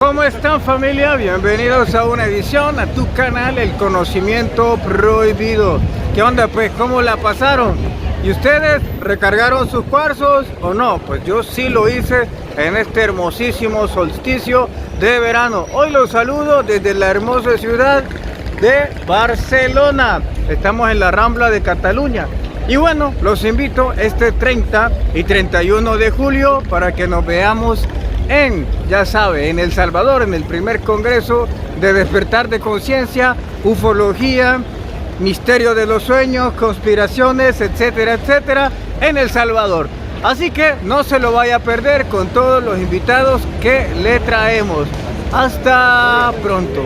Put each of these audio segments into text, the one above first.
¿Cómo están, familia? Bienvenidos a una edición a tu canal El Conocimiento Prohibido. ¿Qué onda, pues? ¿Cómo la pasaron? ¿Y ustedes recargaron sus cuarzos o no? Pues yo sí lo hice en este hermosísimo solsticio de verano. Hoy los saludo desde la hermosa ciudad de Barcelona. Estamos en la Rambla de Cataluña. Y bueno, los invito este 30 y 31 de julio para que nos veamos ya sabe, en El Salvador, en el primer congreso de despertar de conciencia, ufología, misterio de los sueños, conspiraciones, etcétera, etcétera, en El Salvador. Así que no se lo vaya a perder con todos los invitados que le traemos. Hasta pronto.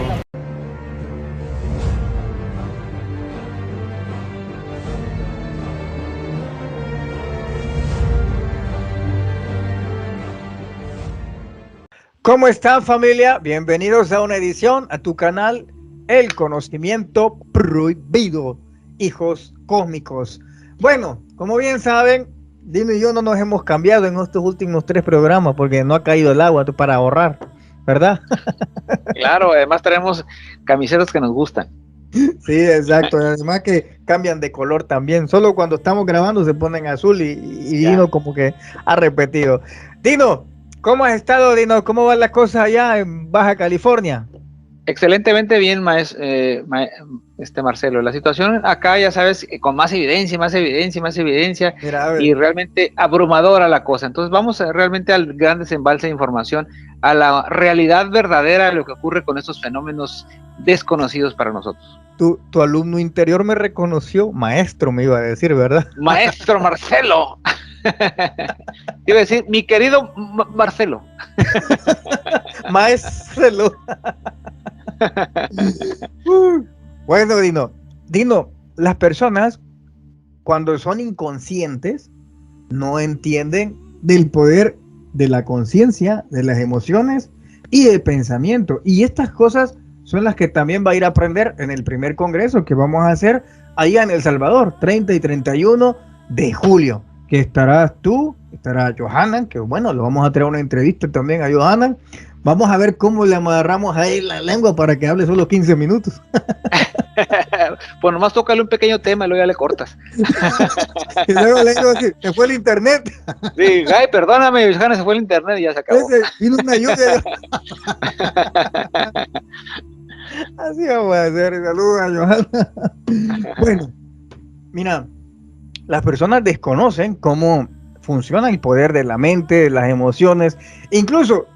¿Cómo están, familia? Bienvenidos a una edición a tu canal El Conocimiento Prohibido, hijos cósmicos. Bueno, como bien saben, Dino y yo no nos hemos cambiado en estos últimos 3 programas porque no ha caído el agua para ahorrar, ¿verdad? Claro, además tenemos camisetas que nos gustan. Sí, exacto, además que cambian de color también, solo cuando estamos grabando se ponen azul y Dino como que ha repetido. Dino, ¿cómo has estado, Dino? ¿Cómo van las cosas allá en Baja California? Excelentemente bien, Marcelo. La situación acá, ya sabes, con más evidencia. Mira, y realmente abrumadora la cosa. Entonces vamos realmente al gran desembalse de información, a la realidad verdadera de lo que ocurre con estos fenómenos desconocidos para nosotros. Tu alumno interior me reconoció, maestro me iba a decir, ¿verdad? Maestro Marcelo. Iba a decir, mi querido Marcelo. Maestro. Bueno, Dino, las personas cuando son inconscientes no entienden del poder de la conciencia, de las emociones y del pensamiento. Y estas cosas son las que también va a ir a aprender en el primer congreso que vamos a hacer allá en El Salvador, 30 y 31 de julio. Que estarás tú, estará Johanan, que bueno, lo vamos a traer una entrevista también a Johanan. Vamos a ver cómo le amarramos ahí la lengua para que hable solo 15 minutos. Pues nomás tócale un pequeño tema y luego ya le cortas. Y luego le digo así, se fue el internet. Sí, ay, perdóname, Johanan, se fue el internet y ya se acabó. Vino una lluvia. Así vamos a hacer, saludos a Johanan. Bueno, mira, las personas desconocen cómo funciona el poder de la mente, de las emociones. Incluso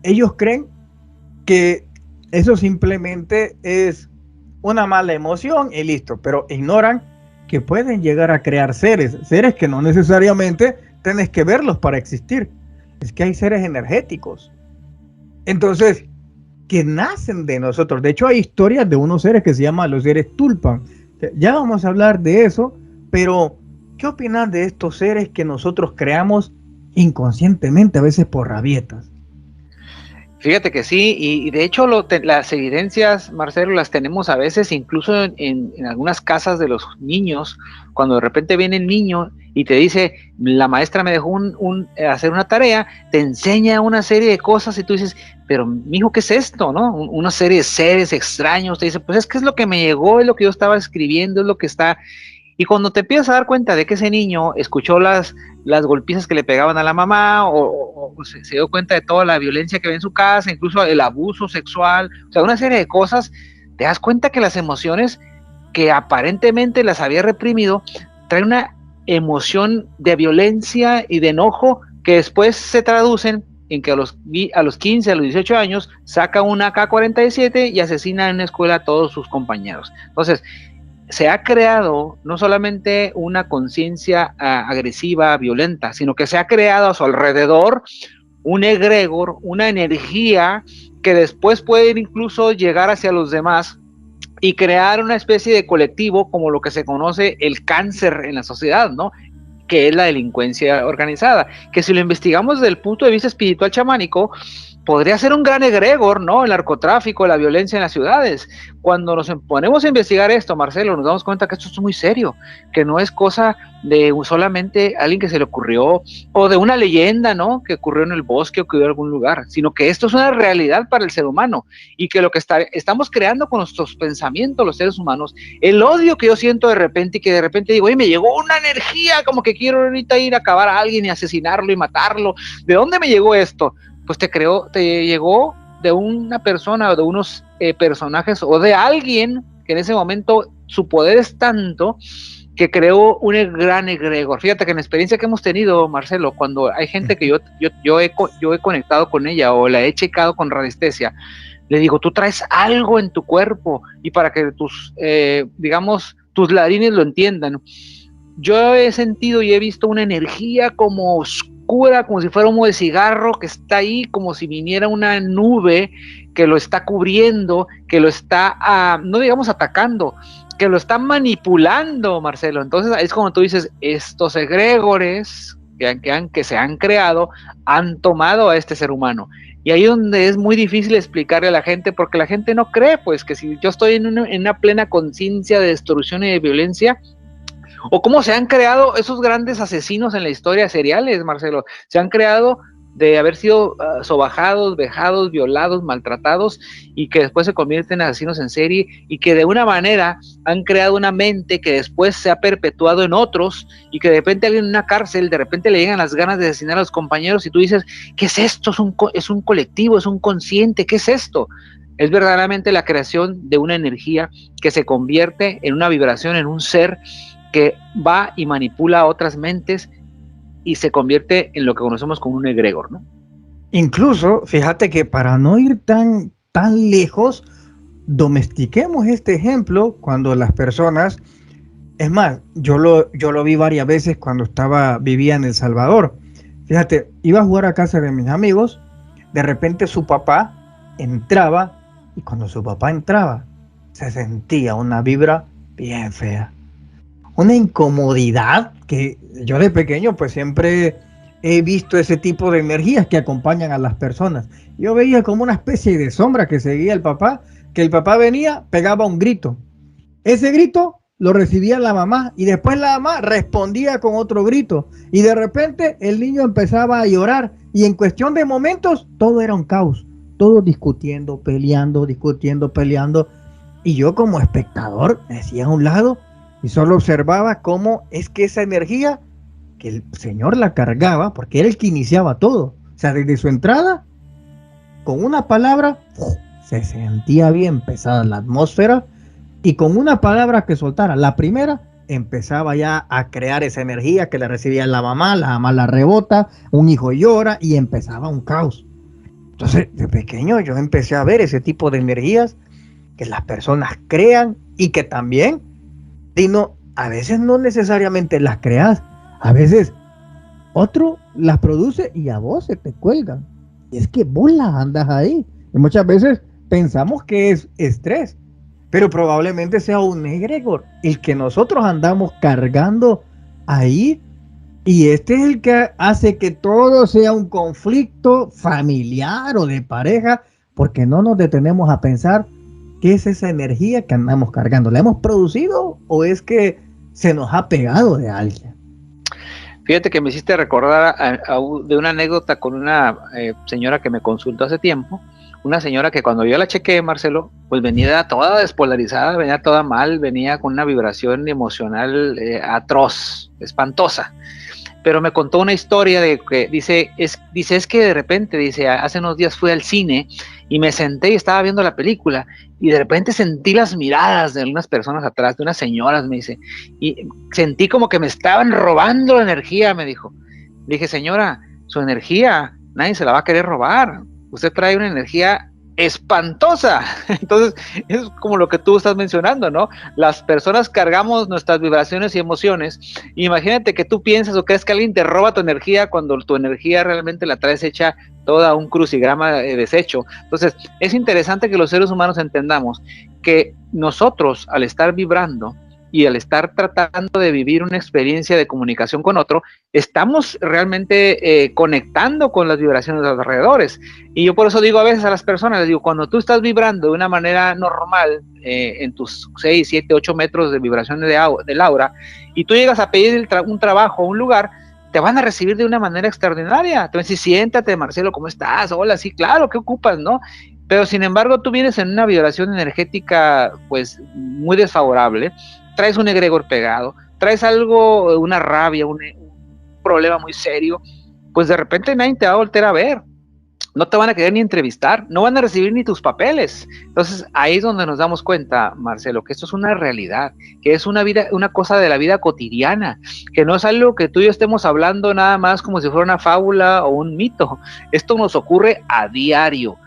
ellos creen que eso simplemente es una mala emoción y listo, pero ignoran que pueden llegar a crear seres que no necesariamente tienes que verlos para existir. Es que hay seres energéticos. Entonces, que nacen de nosotros. De hecho, hay historias de unos seres que se llaman los seres Tulpan. Ya vamos a hablar de eso. Pero, ¿qué opinas de estos seres que nosotros creamos inconscientemente, a veces por rabietas? Fíjate que sí, y de hecho las evidencias, Marcelo, las tenemos a veces incluso en algunas casas de los niños, cuando de repente viene el niño y te dice, la maestra me dejó hacer una tarea, te enseña una serie de cosas y tú dices, pero mijo, ¿qué es esto? ¿No? Una serie de seres extraños, te dice, pues es que es lo que me llegó, es lo que yo estaba escribiendo, es lo que está... Y cuando te empiezas a dar cuenta de que ese niño escuchó las golpizas que le pegaban a la mamá o se dio cuenta de toda la violencia que ve en su casa, incluso el abuso sexual, o sea, una serie de cosas, te das cuenta que las emociones que aparentemente las había reprimido traen una emoción de violencia y de enojo que después se traducen en que a los 15, a los 18 años saca una AK-47 y asesina en una escuela a todos sus compañeros. Entonces, se ha creado no solamente una conciencia agresiva, violenta, sino que se ha creado a su alrededor un egregor, una energía que después puede incluso llegar hacia los demás y crear una especie de colectivo como lo que se conoce el cáncer en la sociedad, ¿no? Que es la delincuencia organizada, que si lo investigamos desde el punto de vista espiritual chamánico, podría ser un gran egregor, ¿no? El narcotráfico, la violencia en las ciudades. Cuando nos ponemos a investigar esto, Marcelo, nos damos cuenta que esto es muy serio, que no es cosa de solamente alguien que se le ocurrió, o de una leyenda, ¿no? Que ocurrió en el bosque o que ocurrió en algún lugar, sino que esto es una realidad para el ser humano, y que lo que estamos creando con nuestros pensamientos, los seres humanos, el odio que yo siento de repente, y que de repente digo, oye, me llegó una energía, como que quiero ahorita ir a acabar a alguien y asesinarlo y matarlo. ¿De dónde me llegó esto? Pues te llegó de una persona o de unos personajes o de alguien que en ese momento su poder es tanto que creó un gran egregor. Fíjate que en la experiencia que hemos tenido, Marcelo, cuando hay gente que yo he conectado con ella o la he checado con radiestesia, le digo, tú traes algo en tu cuerpo, y para que digamos, tus ladrines lo entiendan, yo he sentido y he visto una energía como oscura, como si fuera humo de cigarro, que está ahí, como si viniera una nube que lo está cubriendo, que lo está, no digamos atacando, que lo está manipulando, Marcelo. Entonces es como tú dices, estos egregores que se han creado han tomado a este ser humano. Y ahí es donde es muy difícil explicarle a la gente, porque la gente no cree, pues, que si yo estoy en una plena conciencia de destrucción y de violencia, o cómo se han creado esos grandes asesinos en la historia seriales, Marcelo, se han creado de haber sido sobajados, vejados, violados, maltratados, y que después se convierten en asesinos en serie, y que de una manera han creado una mente que después se ha perpetuado en otros, y que de repente alguien en una cárcel, de repente le llegan las ganas de asesinar a los compañeros, y tú dices, ¿qué es esto? Es un colectivo, es un consciente, ¿qué es esto? Es verdaderamente la creación de una energía que se convierte en una vibración, en un ser que va y manipula a otras mentes y se convierte en lo que conocemos como un egregor, ¿no? Incluso, fíjate que para no ir tan lejos, domestiquemos este ejemplo cuando las personas, es más, yo lo vi varias veces cuando vivía en El Salvador. Fíjate, iba a jugar a casa de mis amigos, de repente su papá entraba, y cuando su papá entraba, se sentía una vibra bien fea. Una incomodidad que yo de pequeño pues siempre he visto ese tipo de energías que acompañan a las personas. Yo veía como una especie de sombra que seguía el papá, que el papá venía, pegaba un grito. Ese grito lo recibía la mamá, y después la mamá respondía con otro grito, y de repente el niño empezaba a llorar, y en cuestión de momentos todo era un caos, todos discutiendo, peleando, y yo como espectador me hacía a un lado y solo observaba cómo es que esa energía, que el Señor la cargaba, porque era el que iniciaba todo. O sea, desde su entrada, con una palabra, se sentía bien pesada la atmósfera, y con una palabra que soltara, la primera, empezaba ya a crear esa energía que le recibía la mamá la rebota, un hijo llora, y empezaba un caos. Entonces, de pequeño yo empecé a ver ese tipo de energías que las personas crean, y que también, a veces no necesariamente las creas, a veces otro las produce y a vos se te cuelgan. Y es que vos las andas ahí. Y muchas veces pensamos que es estrés, pero probablemente sea un egregor el que nosotros andamos cargando ahí. Y este es el que hace que todo sea un conflicto familiar o de pareja, porque no nos detenemos a pensar qué es esa energía que andamos cargando. ¿La hemos producido o es que se nos ha pegado de alguien? Fíjate que me hiciste recordar de una anécdota con una señora que me consultó hace tiempo. Una señora que cuando yo la chequeé, Marcelo, pues venía toda despolarizada, venía toda mal, venía con una vibración emocional atroz, espantosa. Pero me contó una historia de que dice, es que de repente, dice, hace unos días fui al cine y me senté y estaba viendo la película, y de repente sentí las miradas de algunas personas atrás, de unas señoras, me dice, y sentí como que me estaban robando la energía, me dijo. Le dije, señora, su energía nadie se la va a querer robar, usted trae una energía espantosa. Entonces es como lo que tú estás mencionando, ¿no? Las personas cargamos nuestras vibraciones y emociones. Imagínate que tú piensas o crees que alguien te roba tu energía cuando tu energía realmente la traes hecha toda un crucigrama deshecho. Entonces es interesante que los seres humanos entendamos que nosotros, al estar vibrando, y al estar tratando de vivir una experiencia de comunicación con otro, estamos realmente conectando con las vibraciones de los alrededores. Y yo por eso digo a veces a las personas, les digo, cuando tú estás vibrando de una manera normal, en tus 6, 7, 8 metros de vibraciones del aura, y tú llegas a pedir un trabajo o un lugar, te van a recibir de una manera extraordinaria. Te van a decir, siéntate, Marcelo, ¿cómo estás? Hola, sí, claro, ¿qué ocupas, no? Pero sin embargo, tú vienes en una vibración energética, pues, muy desfavorable, traes un egregor pegado, traes algo, una rabia, un problema muy serio, pues de repente nadie te va a voltear a ver, no te van a querer ni entrevistar, no van a recibir ni tus papeles. Entonces ahí es donde nos damos cuenta, Marcelo, que esto es una realidad, que es una vida, una cosa de la vida cotidiana, que no es algo que tú y yo estemos hablando nada más como si fuera una fábula o un mito. Esto nos ocurre a diario,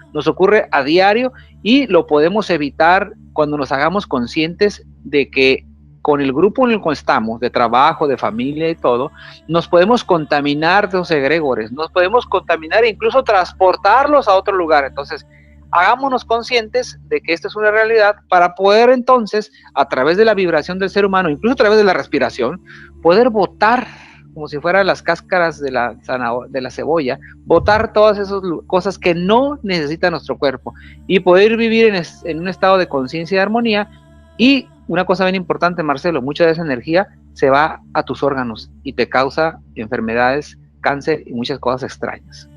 y lo podemos evitar cuando nos hagamos conscientes de que con el grupo en el que estamos, de trabajo, de familia y todo, nos podemos contaminar de los egregores, nos podemos contaminar e incluso transportarlos a otro lugar. Entonces, hagámonos conscientes de que esta es una realidad para poder entonces, a través de la vibración del ser humano, incluso a través de la respiración, poder botar, como si fueran las cáscaras de la cebolla, botar todas esas cosas que no necesita nuestro cuerpo y poder vivir en un estado de conciencia y de armonía. Y una cosa bien importante, Marcelo, mucha de esa energía se va a tus órganos y te causa enfermedades, cáncer y muchas cosas extrañas.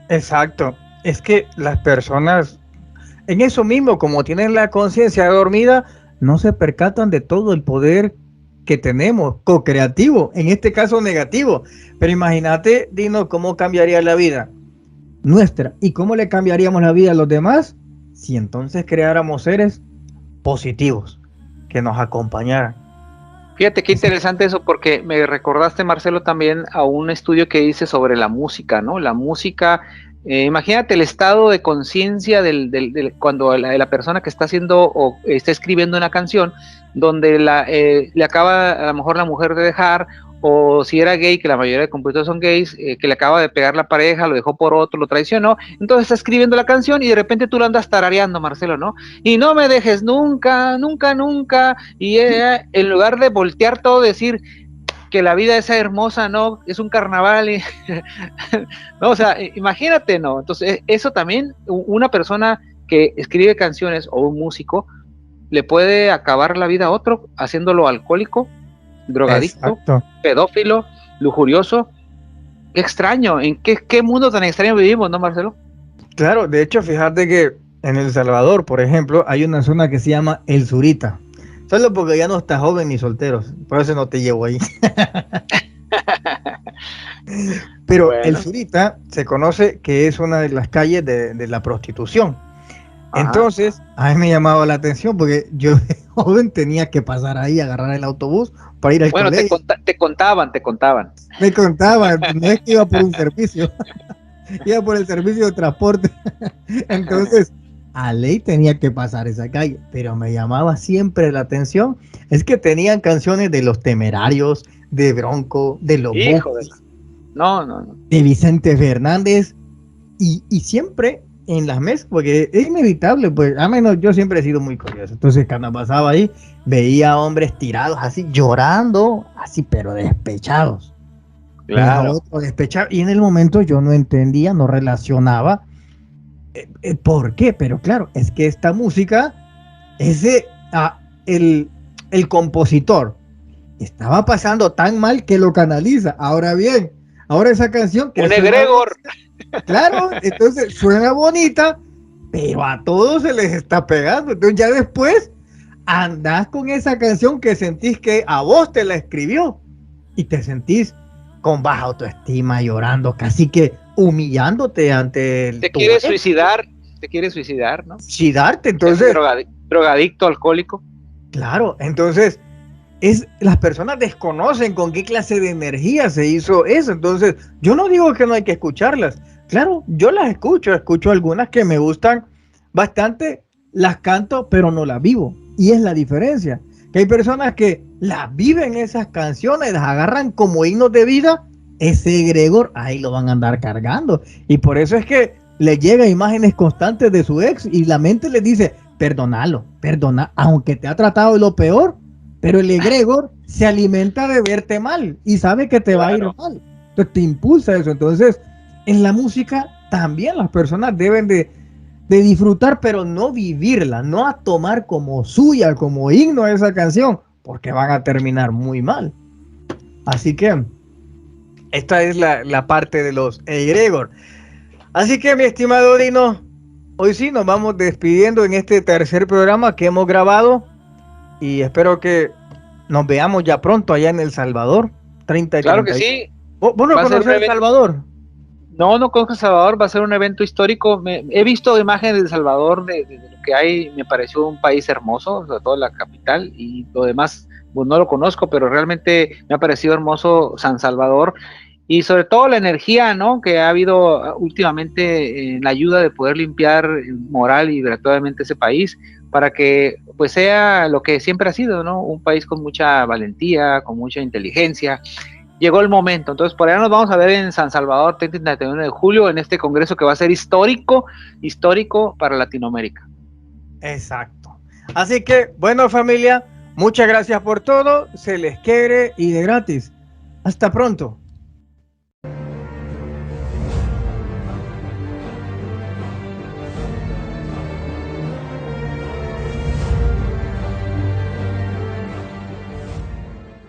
Exacto. Es que las personas, en eso mismo, como tienen la conciencia dormida, no se percatan de todo el poder que tenemos, co-creativo, en este caso negativo. Pero imagínate, Dino, cómo cambiaría la vida nuestra y cómo le cambiaríamos la vida a los demás si entonces creáramos seres positivos que nos acompañaran. Fíjate qué interesante eso, porque me recordaste, Marcelo, también a un estudio que hice sobre la música, ¿no? La música, imagínate el estado de conciencia cuando la persona que está haciendo o está escribiendo una canción, donde le acaba a lo mejor la mujer de dejar, o si era gay, que la mayoría de compositores son gays, que le acaba de pegar la pareja, lo dejó por otro, lo traicionó, entonces está escribiendo la canción y de repente tú la andas tarareando, Marcelo, ¿no? Y no me dejes nunca, nunca, nunca, y en lugar de voltear todo, decir que la vida es hermosa, ¿no? Es un carnaval, y no, o sea, imagínate, ¿no? Entonces eso también, una persona que escribe canciones o un músico, le puede acabar la vida a otro, haciéndolo alcohólico, drogadicto, exacto, pedófilo, lujurioso. Qué extraño, ¿en qué mundo tan extraño vivimos, no, Marcelo? Claro, de hecho, fíjate que en El Salvador, por ejemplo, hay una zona que se llama El Zurita. Solo porque ya no estás joven ni solteros, por eso no te llevo ahí. Pero bueno, El Zurita se conoce que es una de las calles de la prostitución. Ajá. Entonces, a mí me llamaba la atención porque yo de joven tenía que pasar ahí, agarrar el autobús para ir al colegio. Bueno, te contaban. Me contaban, no es que iba por un servicio, iba por el servicio de transporte. Entonces, a ley tenía que pasar esa calle, pero me llamaba siempre la atención, es que tenían canciones de Los Temerarios, de Bronco, de Los Bukis, no, de Vicente Fernández, y siempre en las mesas, porque es inevitable, pues, a menos yo siempre he sido muy curioso. Entonces, cuando pasaba ahí, veía hombres tirados así, llorando, así, pero despechados. Claro. Despechados. Y en el momento yo no entendía, no relacionaba por qué, pero claro, es que esta música, el compositor estaba pasando tan mal que lo canaliza. Ahora bien, ahora esa canción que un egregor. Claro, entonces suena bonita, pero a todos se les está pegando. Entonces ya después andás con esa canción que sentís que a vos te la escribió y te sentís con baja autoestima, llorando, casi que humillándote ante el... Te quieres suicidar, ¿no? Suicidarte, entonces... Drogadicto, alcohólico. Claro, entonces... las personas desconocen con qué clase de energía se hizo eso. Entonces, yo no digo que no hay que escucharlas. Claro, yo las escucho algunas que me gustan bastante, las canto, pero no las vivo. Y es la diferencia. Que hay personas que las viven esas canciones, las agarran como himnos de vida, ese egregor, ahí lo van a andar cargando. Y por eso es que le llegan imágenes constantes de su ex y la mente le dice, perdona, aunque te ha tratado de lo peor, pero el egregor se alimenta de verte mal y sabe que te va a ir mal. Entonces te impulsa eso. Entonces, en la música también las personas deben de disfrutar, pero no vivirla, no a tomar como suya, como himno a esa canción, porque van a terminar muy mal. Así que esta es la parte de los egregor. Así que, mi estimado Dino, hoy sí nos vamos despidiendo en este tercer programa que hemos grabado y espero que nos veamos ya pronto allá en El Salvador. 30 y Claro 30. que sí. ¿Vos no conoces El Salvador? No, no conozco El Salvador, va a ser un evento histórico. He visto imágenes de El Salvador, de lo que hay, me pareció un país hermoso, sobre todo la capital, y lo demás, pues no lo conozco, pero realmente me ha parecido hermoso San Salvador, y sobre todo la energía, ¿no?, que ha habido últimamente en la ayuda de poder limpiar moral y gratuitamente ese país, para que pues sea lo que siempre ha sido, ¿no?, un país con mucha valentía, con mucha inteligencia. Llegó el momento, entonces por allá nos vamos a ver en San Salvador, 30 y 31 de julio, en este congreso que va a ser histórico para Latinoamérica. Exacto. Así que, bueno, familia, muchas gracias por todo, se les quiere y de gratis. Hasta pronto.